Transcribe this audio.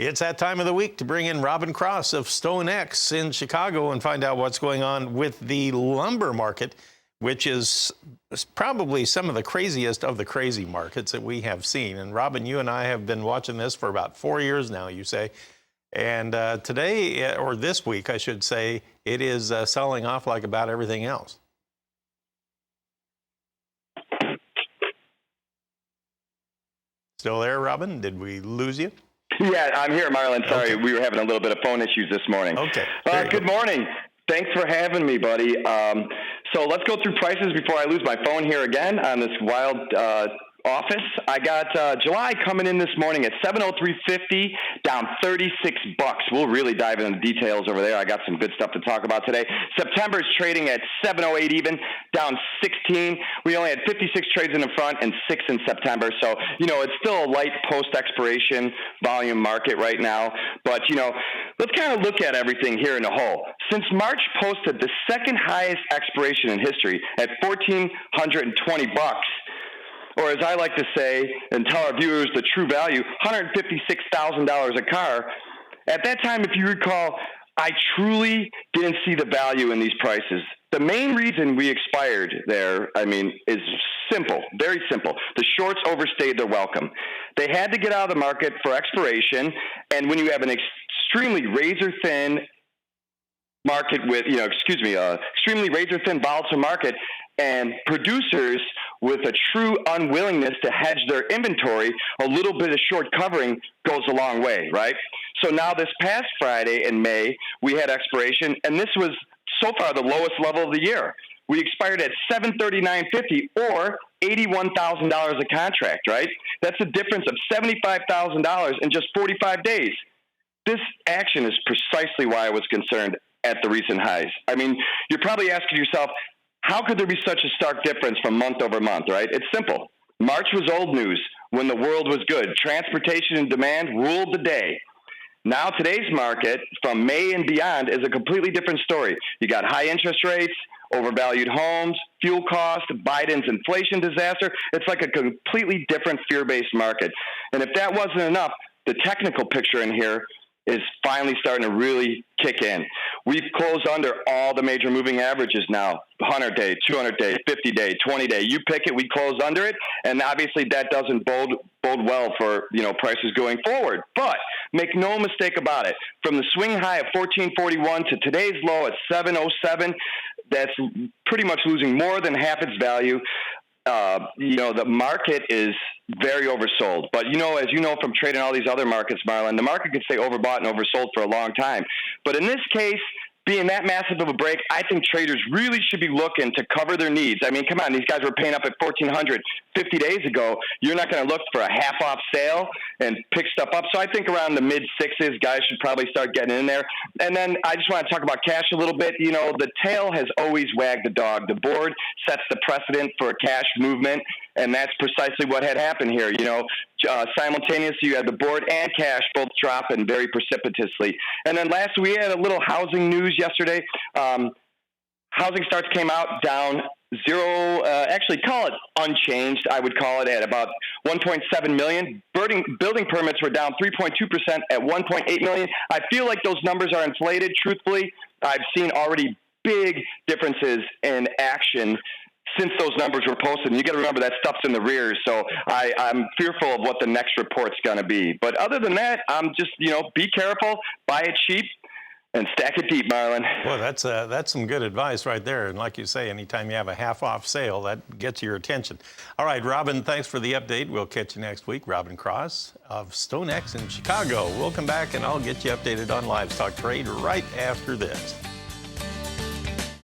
It's that time of the week to bring in Robin Cross of Stone X in Chicago and find out what's going on with the lumber market, which is probably some of the craziest of the crazy markets that we have seen. And Robin, you and I have been watching this for about 4 years now, you say. And today, or this week, I should say, it is selling off like about everything else. Still there, Robin? Did we lose you? Yeah, I'm here, Marlon. Sorry, Okay. We were having a little bit of phone issues this morning. Okay. Good morning. Thanks for having me, buddy. So let's go through prices before I lose my phone here again on this wild office. I got July coming in this morning at $703.50, down $36. We'll really dive into the details over there. I got some good stuff to talk about today. September is trading at $708 even, down 16. We only had 56 trades in the front and 6 in September. So, it's still a light post-expiration volume market right now. But, let's kind of look at everything here in a whole. Since March posted the second highest expiration in history at $1,420, or as I like to say and tell our viewers the true value, $156,000 a car. At that time, if you recall, I truly didn't see the value in these prices. The main reason we expired there, is simple, very simple. The shorts overstayed their welcome. They had to get out of the market for expiration, and when you have an extremely razor-thin market with, extremely razor-thin volatile market, and producers with a true unwillingness to hedge their inventory, a little bit of short covering goes a long way, right? So now this past Friday in May, we had expiration, and this was so far the lowest level of the year. We expired at $739.50 or $81,000 a contract, right? That's a difference of $75,000 in just 45 days. This action is precisely why I was concerned at the recent highs. You're probably asking yourself, how could there be such a stark difference from month over month, right? It's simple. March was old news when the world was good. Transportation and demand ruled the day. Now today's market, from May and beyond, is a completely different story. You got high interest rates, overvalued homes, fuel costs, Biden's inflation disaster. It's like a completely different fear-based market. And if that wasn't enough, the technical picture in here is finally starting to really kick in. We've closed under all the major moving averages now, 100-day, 200-day, 50-day, 20-day. You pick it, we close under it, and obviously that doesn't bode well for prices going forward. But make no mistake about it, from the swing high of 1441 to today's low at 707, that's pretty much losing more than half its value. The market is very oversold. But, as you know from trading all these other markets, Marlon, the market could stay overbought and oversold for a long time. But in this case, being that massive of a break, I think traders really should be looking to cover their needs. Come on, these guys were paying up at $1,400 50 days ago. You're not going to look for a half-off sale and pick stuff up. So I think around the mid-sixes, guys should probably start getting in there. And then I just want to talk about cash a little bit. The tail has always wagged the dog. The board sets the precedent for a cash movement, and that's precisely what had happened here. Simultaneously, you had the board and cash both dropping very precipitously. And then last, we had a little housing news yesterday. Housing starts came out down zero, actually call it unchanged, I would call it, at about 1.7 million. Building permits were down 3.2% at 1.8 million. I feel like those numbers are inflated, truthfully. I've seen already big differences in action since those numbers were posted. And you got to remember that stuff's in the rears, so I'm fearful of what the next report's going to be. But other than that, I'm just, be careful, buy it cheap, and stack it deep, Marlon. Well, that's some good advice right there. And like you say, anytime you have a half-off sale, that gets your attention. All right, Robin, thanks for the update. We'll catch you next week. Robin Cross of Stone X in Chicago. We'll come back, and I'll get you updated on Livestock Trade right after this.